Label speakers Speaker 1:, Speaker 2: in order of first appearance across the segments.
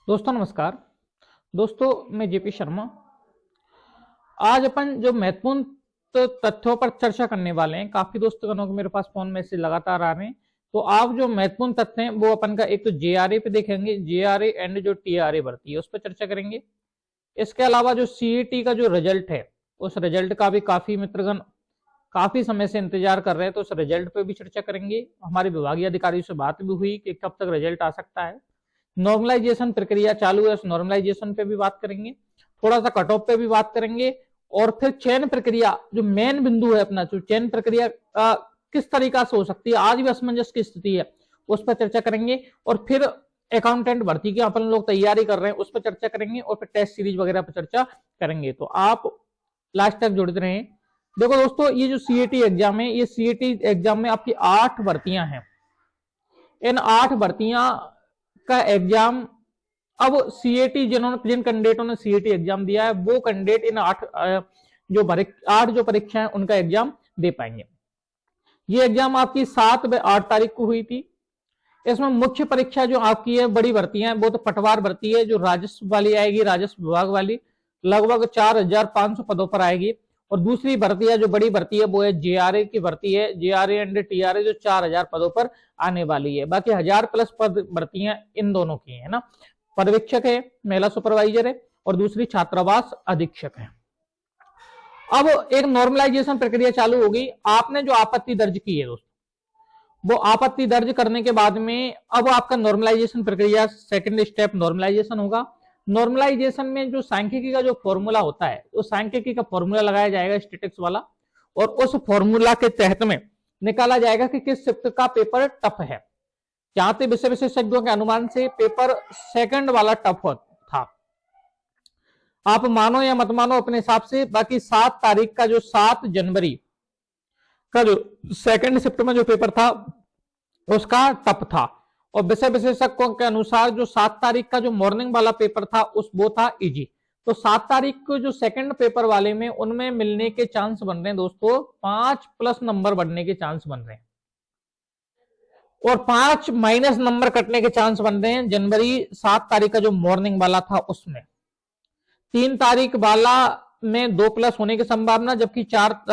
Speaker 1: दोस्तों नमस्कार। दोस्तों मैं जेपी शर्मा। आज अपन जो महत्वपूर्ण तथ्यों पर चर्चा करने वाले हैं, काफी दोस्तों को मेरे पास फोन मैसेज लगातार आ रहे हैं। तो आप जो महत्वपूर्ण तथ्य हैं वो अपन का एक तो जेआरए पे देखेंगे, जेआरए एंड जो टीआरए भर्ती है उस पर चर्चा करेंगे। इसके अलावा जो सीईटी का जो रिजल्ट है उस रिजल्ट का भी काफी मित्रगण काफी समय से इंतजार कर रहे हैं, तो उस रिजल्ट पे भी चर्चा करेंगे। हमारे विभागीय अधिकारियों से बात भी हुई कि कब तक रिजल्ट आ सकता है। नॉर्मलाइजेशन प्रक्रिया चालू है, उस नॉर्मलाइजेशन पे भी बात करेंगे, थोड़ा सा कट ऑफ पे भी बात करेंगे, और फिर चयन प्रक्रिया जो मेन बिंदु है अपना, जो चयन प्रक्रिया किस तरीका से हो सकती है, आज भी असमंजस की स्थिति है उस पर चर्चा करेंगे। और फिर अकाउंटेंट भर्ती की अपन लोग तैयारी कर रहे हैं उस पर चर्चा करेंगे, और फिर टेस्ट सीरीज वगैरह पर चर्चा करेंगे। तो आप लास्ट तक जुड़ते रहें। देखो दोस्तों, ये जो सीईटी एग्जाम है, ये सीईटी एग्जाम में आपकी 8 भर्तियां हैं। इन 8 भर्तियां का एग्जाम अब सीएटी जिन कैंडिडेटों ने सीएटी एग्जाम दिया है वो कैंडिडेट इन 8 जो परीक्षाएं उनका एग्जाम दे पाएंगे। ये एग्जाम आपकी 7 व 8 तारीख को हुई थी। इसमें मुख्य परीक्षा जो आपकी है, बड़ी भर्तियां हैं, वो तो पटवार भर्ती है जो राजस्व वाली आएगी, राजस्व विभाग वाली, लगभग 4500 पदों पर आएगी। और दूसरी भर्ती है जो बड़ी भर्ती है वो है जेआरए की भर्ती है, जेआरए एंड टीआरए, जो 4000 पदों पर आने वाली है। बाकी 1000+ पद भर्तियां इन दोनों की है ना। पर्यवेक्षक है, महिला सुपरवाइजर है, और दूसरी छात्रावास अधीक्षक है। अब एक नॉर्मलाइजेशन प्रक्रिया चालू होगी। आपने जो आपत्ति दर्ज की है दोस्तों, वो आपत्ति दर्ज करने के बाद में अब आपका नॉर्मलाइजेशन प्रक्रिया सेकंड स्टेप नॉर्मलाइजेशन होगा। नॉर्मलाइजेशन में जो सांख्यिकी का जो फॉर्मूला होता है, उस सांख्यिकी का फॉर्मूला लगाया जाएगा स्टैटिस्टिक्स वाला, और उस फॉर्मूला के तहत में निकाला जाएगा कि किस शिफ्ट का पेपर टफ है। जहां तक विषय विशेषज्ञों के अनुमान से पेपर सेकंड वाला टफ था। आप मानो या मत मानो अपने हिसाब से, बाकी 7 तारीख का जो 7 जनवरी का जो सेकंड शिफ्ट में जो पेपर था उसका टफ था। और विषय विशेषज्ञों के अनुसार जो 7 तारीख का जो मॉर्निंग वाला पेपर था वो था इजी। तो 7 तारीख को जो सेकंड पेपर वाले में उनमें मिलने के चांस बन रहे हैं दोस्तों, 5+ नंबर बढ़ने के चांस बन रहे हैं, और 5- नंबर कटने के चांस बन रहे हैं जनवरी 7 तारीख का जो मॉर्निंग वाला था उसमें। 3 तारीख वाला में 2+ होने की संभावना, जबकि 4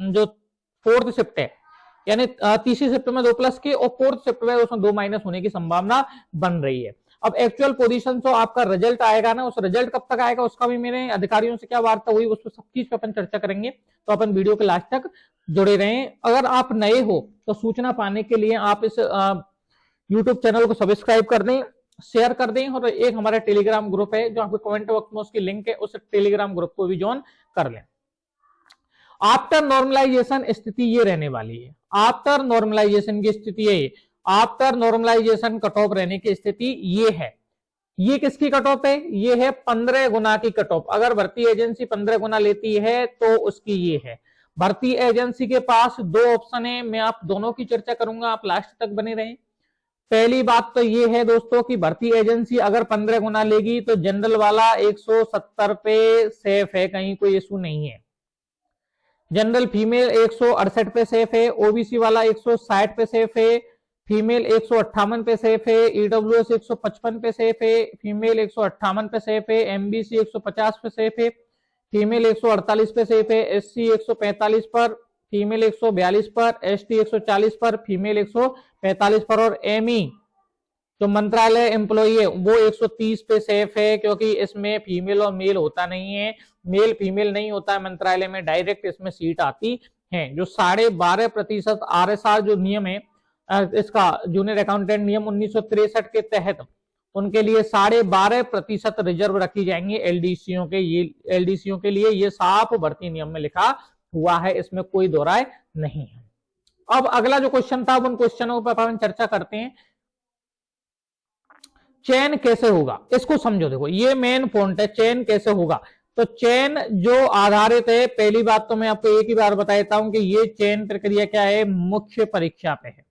Speaker 1: जो 4th शिफ्ट है, यानी तीसरी शिफ्ट में 2+ की, और 4th शिफ्ट में उसमें 2- होने की संभावना बन रही है। अब एक्चुअल पोजीशन तो आपका रिजल्ट आएगा ना, उस रिजल्ट कब तक आएगा उसका भी मेरे अधिकारियों से क्या वार्ता हुई, उस पर सब चीज पे अपन चर्चा करेंगे। तो अपन वीडियो के लास्ट तक जुड़े रहें। अगर आप नए हो तो सूचना पाने के लिए आप इस यूट्यूब चैनल को सब्सक्राइब कर दें, शेयर कर दें, और एक हमारा टेलीग्राम ग्रुप है जो आपको कमेंट बॉक्स में उसकी लिंक है, उस टेलीग्राम ग्रुप को भी ज्वाइन कर लें। आफ्टर नॉर्मलाइजेशन स्थिति ये रहने वाली है। आफ्टर नॉर्मलाइजेशन की स्थिति है, आफ्टर नॉर्मलाइजेशन कट ऑफ रहने की स्थिति ये है। ये किसकी कट ऑफ है? ये है 15 गुना की कट ऑफ। अगर भर्ती एजेंसी 15 गुना लेती है तो उसकी ये है। भर्ती एजेंसी के पास 2 ऑप्शन है, मैं आप दोनों की चर्चा करूंगा, आप लास्ट तक बने रहें। पहली बात तो ये है दोस्तो68 कि भर्ती एजेंसी अगर 15 गुना लेगी तो जनरल वाला 170 पे सेफ है, कहीं कोई इशू नहीं है। जनरल फीमेल 168 पे सेफ है, ओबीसी वाला 160 पे सेफ है, फीमेल 158 पे सेफ है, ईडब्ल्यूएस 155 पे सेफ है, फीमेल 158 पे सेफ है, एमबीसी 150 पे सेफ है, फीमेल 148 पे सेफ है, एससी 145 पर, फीमेल 142 पर, एसटी 140 पर, फीमेल 145 पर, और एमई जो मंत्रालय एम्प्लॉई है वो 130 पे सेफ है, क्योंकि इसमें फीमेल और मेल होता नहीं है, मेल फीमेल नहीं होता है मंत्रालय में, डायरेक्ट इसमें सीट आती है। जो 12.5% आरएसआर जो नियम है, इसका जूनियर अकाउंटेंट नियम 1963 के तहत उनके लिए 12.5% रिजर्व रखी जाएंगी एलडीसीओ के। ये एलडीसीओ के लिए ये साफ भर्ती नियम में लिखा हुआ है, इसमें कोई दो राय नहीं है। अब अगला जो क्वेश्चन था उन क्वेश्चनों पर अपन चर्चा करते हैं। चयन कैसे होगा इसको समझो। देखो ये मेन पॉइंट है, चयन कैसे होगा। तो चयन जो आधारित है, पहली बात तो मैं आपको एक ही बार बता देता हूं कि ये चयन प्रक्रिया क्या है, मुख्य परीक्षा पे है।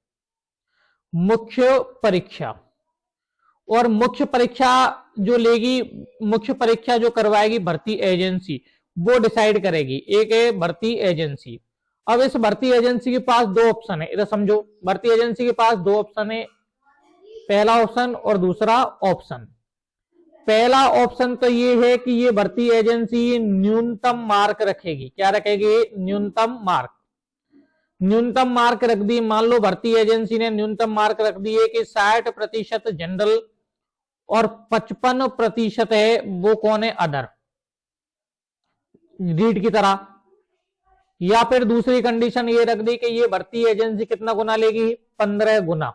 Speaker 1: मुख्य परीक्षा, और मुख्य परीक्षा जो लेगी, मुख्य परीक्षा जो करवाएगी भर्ती एजेंसी, वो डिसाइड करेगी। एक है भर्ती एजेंसी। अब इस भर्ती एजेंसी के पास 2 ऑप्शन है, इधर समझो। भर्ती एजेंसी के पास 2 ऑप्शन है, पहला ऑप्शन और दूसरा ऑप्शन। पहला ऑप्शन तो ये है कि ये भर्ती एजेंसी न्यूनतम मार्क रखेगी। क्या रखेगी? न्यूनतम मार्क। न्यूनतम मार्क रख दी, मान लो भर्ती एजेंसी ने न्यूनतम मार्क रख दिए कि 60% जनरल और 55% है वो कौन है? अदर, रीड की तरह। या फिर दूसरी कंडीशन ये रख दी कि ये भर्ती एजेंसी कितना गुना लेगी? 15 गुना।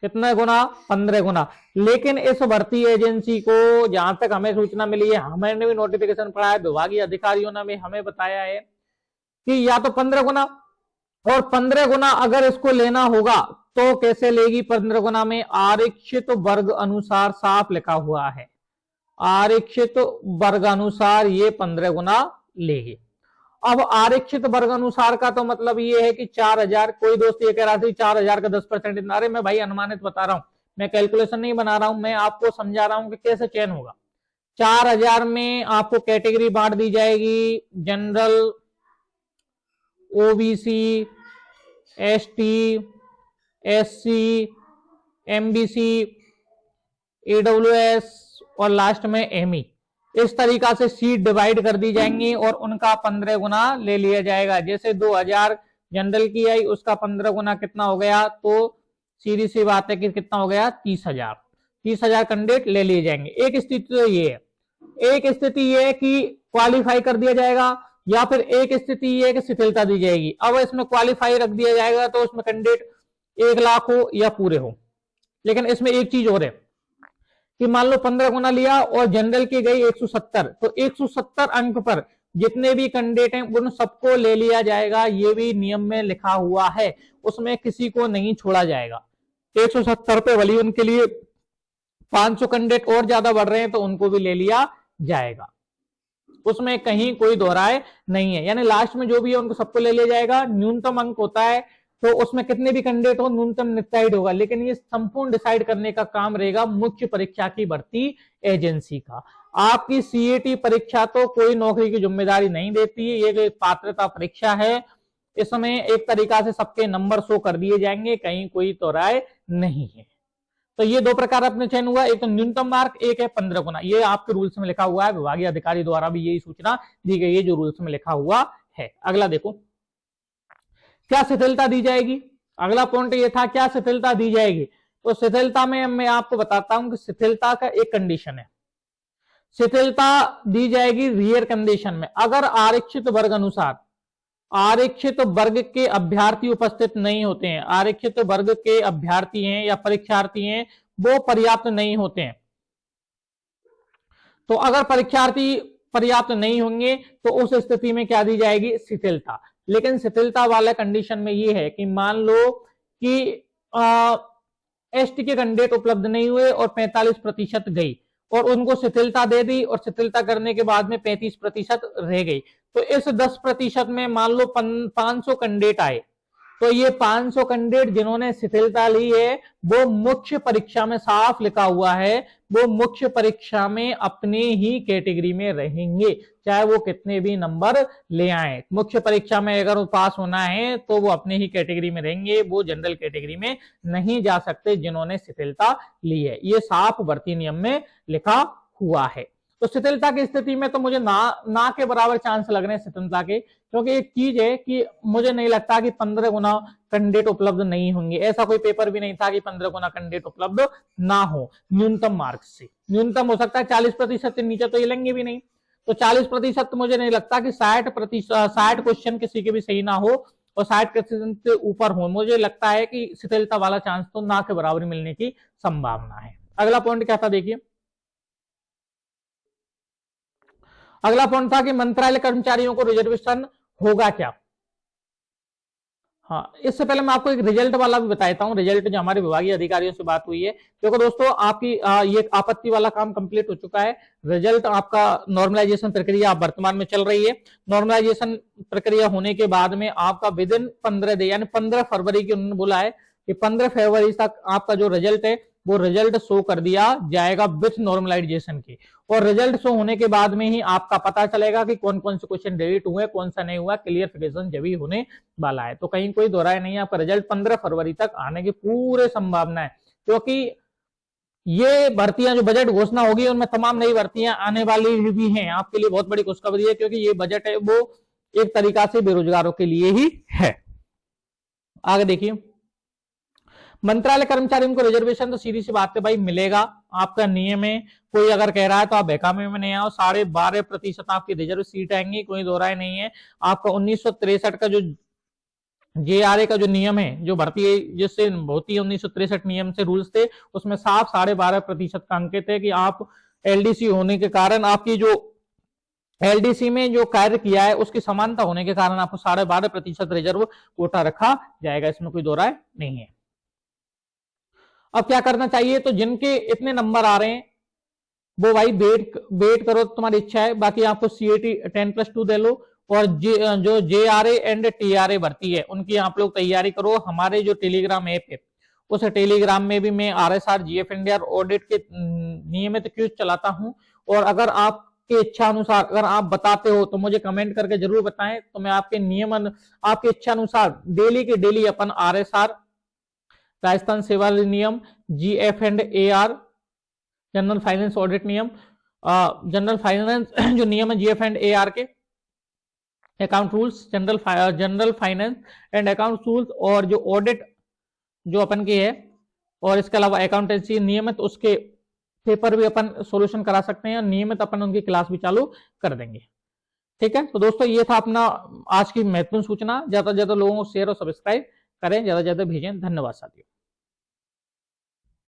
Speaker 1: कितना गुना? 15 गुना। लेकिन इस भर्ती एजेंसी को जहां तक हमें सूचना मिली है, हमने भी नोटिफिकेशन पढ़ा है, विभागीय अधिकारियों ने भी हमें बताया है कि या तो 15 गुना, और 15 गुना अगर इसको लेना होगा तो कैसे लेगी? 15 गुना में आरक्षित वर्ग अनुसार साफ लिखा हुआ है, आरक्षित वर्ग अनुसार ये 15 गुना लेगी। अब आरक्षित वर्ग अनुसार का तो मतलब ये है कि 4000, कोई दोस्त ये कह रहा था 4000 का 10%। अरे मैं भाई अनुमानित बता रहा हूं, मैं कैलकुलेशन नहीं बना रहा हूं, मैं आपको समझा रहा हूं कि कैसे चयन होगा। 4000 में आपको कैटेगरी बांट दी जाएगी, general, OBC, ST, SC, MBC, EWS और लास्ट में एमई। इस तरीका से सीट डिवाइड कर दी जाएंगी और उनका 15 गुना ले लिया जाएगा। जैसे 2000 जनरल की आई, उसका 15 गुना कितना हो गया? तो सीधी सी बात है कि कितना हो गया? 30,000। 30,000 कैंडिडेट ले लिए जाएंगे। एक स्थिति तो ये है, एक स्थिति ये है कि क्वालिफाई कर दिया जाएगा, या फिर एक स्थिति ये है कि शिथिलता दी जाएगी। अब इसमें क्वालिफाई रख दिया जाएगा तो उसमें कैंडिडेट 1 लाख हो या पूरे हो। लेकिन इसमें एक चीज और है कि मान लो 15 गुना लिया और जनरल की गई 170, तो 170 अंक पर जितने भी कैंडिडेट हैं उन सबको ले लिया जाएगा। ये भी नियम में लिखा हुआ है, उसमें किसी को नहीं छोड़ा जाएगा। 170 पे भले उनके लिए 500 कैंडिडेट और ज्यादा बढ़ रहे हैं तो उनको भी ले लिया जाएगा, उसमें कहीं कोई दोहराए नहीं है। यानी लास्ट में जो भी है उनको सबको ले लिया जाएगा। न्यूनतम अंक होता है तो उसमें कितने भी कैंडिडेट हो न्यूनतम निर्धारित होगा, लेकिन ये संपूर्ण डिसाइड करने का काम रहेगा मुख्य परीक्षा की भर्ती एजेंसी का। आपकी सीईटी परीक्षा तो कोई नौकरी की जिम्मेदारी नहीं देती है, ये एक पात्रता परीक्षा है। इसमें एक तरीका से सबके नंबर शो कर दिए जाएंगे, कहीं कोई तो राय नहीं है। तो ये दो प्रकार अपने चयन हुआ, एक तो न्यूनतम मार्क, एक है 15 गुना। ये आपके रूल्स में लिखा हुआ है, विभागीय अधिकारी द्वारा भी यही सूचना दी गई है जो रूल्स में लिखा हुआ है। अगला देखो, क्या शिथिलता दी जाएगी? अगला पॉइंट ये था, क्या शिथिलता दी जाएगी? तो शिथिलता में मैं आपको बताता हूं कि शिथिलता का एक कंडीशन है, शिथिलता दी जाएगी रियर कंडीशन में। अगर आरक्षित वर्ग अनुसार आरक्षित वर्ग के अभ्यर्थी उपस्थित नहीं होते हैं, आरक्षित वर्ग के अभ्यर्थी हैं या परीक्षार्थी हैं वो पर्याप्त नहीं होते हैं, तो अगर परीक्षार्थी पर्याप्त नहीं होंगे तो उस स्थिति में क्या दी जाएगी? शिथिलता। लेकिन शिथिलता वाले कंडीशन में ये है कि मान लो कि एसटी के कैंडिडेट उपलब्ध नहीं हुए और 45% गई और उनको शिथिलता दे दी, और शिथिलता करने के बाद में 35% रह गई। तो इस 10% में मान लो 500 कैंडिडेट आए, तो ये 500 कैंडिडेट जिन्होंने शिथिलता ली है वो मुख्य परीक्षा में साफ लिखा हुआ है, वो मुख्य परीक्षा में अपने ही कैटेगरी में रहेंगे, चाहे वो कितने भी नंबर ले आए। मुख्य परीक्षा में अगर वो पास होना है तो वो अपने ही कैटेगरी में रहेंगे, वो जनरल कैटेगरी में नहीं जा सकते जिन्होंने शिथिलता ली है। ये साफ भर्ती नियम में लिखा हुआ है। तो शिथिलता की स्थिति में तो मुझे ना के बराबर चांस लग रहे हैं शिथिलता के, क्योंकि एक चीज है कि मुझे नहीं लगता कि 15 गुना कैंडिडेट उपलब्ध नहीं होंगे। ऐसा कोई पेपर भी नहीं था कि 15 गुना कैंडिडेट उपलब्ध ना हो न्यूनतम मार्क्स से। न्यूनतम हो सकता है 40% से नीचे तो ये लेंगे भी नहीं, तो 40% तो मुझे नहीं लगता कि 60 क्वेश्चन किसी के भी सही ना हो और 60% से ऊपर हो। मुझे लगता है कि शिथिलता वाला चांस तो ना के बराबर मिलने की संभावना है। अगला पॉइंट क्या था देखिए, अगला पॉइंट था कि मंत्रालय कर्मचारियों को रिजर्वेशन होगा क्या? हाँ, इससे पहले मैं आपको एक रिजल्ट वाला भी बताता हूं, रिजल्ट जो हमारे विभागीय अधिकारियों से बात हुई है। देखो दोस्तों, आपकी ये आपत्ति वाला काम कंप्लीट हो चुका है। रिजल्ट आपका नॉर्मलाइजेशन प्रक्रिया वर्तमान में चल रही है। नॉर्मलाइजेशन प्रक्रिया होने के बाद में आपका विद इन 15 दिन यानी 15 फरवरी की उन्होंने बोला है कि 15 फरवरी तक आपका जो रिजल्ट है वो रिजल्ट शो कर दिया जाएगा विथ नॉर्मलाइजेशन की। और रिजल्ट शो होने के बाद में ही आपका पता चलेगा कि कौन कौन से क्वेश्चन डिलीट हुए, कौन सा नहीं हुआ, क्लियरिफिकेशन जब ही होने वाला है। तो कहीं कोई दोहराए नहीं है, आपका रिजल्ट 15 फरवरी तक आने की पूरी संभावना है, क्योंकि ये भर्तियां जो बजट घोषणा होगी उनमें तमाम नई भर्तियां आने वाली भी हैं। आपके लिए बहुत बड़ी खुशखबरी है, क्योंकि ये बजट है वो एक तरीका से बेरोजगारों के लिए ही है। आगे देखिए, मंत्रालय कर्मचारियों को रिजर्वेशन तो सीधी सी बात है भाई मिलेगा। आपका नियम है, कोई अगर कह रहा है तो आप बेकामी में नहीं आओ, 12.5% आपकी रिजर्व सीट आएंगी, कोई दो राय नहीं है। आपका 1963 का जो जेआरए का जो नियम है, जो भर्ती जिससे होती है 1963 नियम से रूल्स थे, उसमें साफ 12.5% का अंकित है कि आप एलडीसी होने के कारण, आपकी जो एलडीसी में जो कार्य किया है उसकी समानता होने के कारण आपको 12.5% रिजर्व कोटा रखा जाएगा, इसमें कोई दो राय नहीं है। अब क्या करना चाहिए, तो जिनके इतने नंबर आ रहे हैं वो भाई वेट करो, तुम्हारी इच्छा है। बाकी आपको सीएटी 10+2 दे लो, और जो जेआरए एंड टीआरए भर्ती है उनकी आप लोग तैयारी करो। हमारे जो टेलीग्राम ऐप है उस टेलीग्राम में भी मैं आरएसआर, जीएफ इंडिया और ऑडिट के नियमित क्यूज चलाता हूं, और अगर आपके इच्छा अनुसार अगर आप बताते हो तो मुझे कमेंट करके जरूर बताएं, तो मैं आपके नियम आपके इच्छा अनुसार डेली के डेली अपन आरएसआर, राजस्थान सेवा नियम, GF and AR, general finance audit नियम, जनरल फाइनेंस जो नियम है जीएफ एंड एआर के, account rules, general finance and account rules, और जो ऑडिट जो अपन की है, और इसके अलावा अकाउंटेंसी नियमित उसके पेपर भी अपन सॉल्यूशन करा सकते हैं, नियमित अपन उनकी क्लास भी चालू कर देंगे। ठीक है, तो दोस्तों ये था अपना आज की महत्वपूर्ण सूचना। ज्यादा से ज्यादा लोगों को शेयर और सब्सक्राइब करें, ज्यादा से ज्यादा भेजें। धन्यवाद साथियों।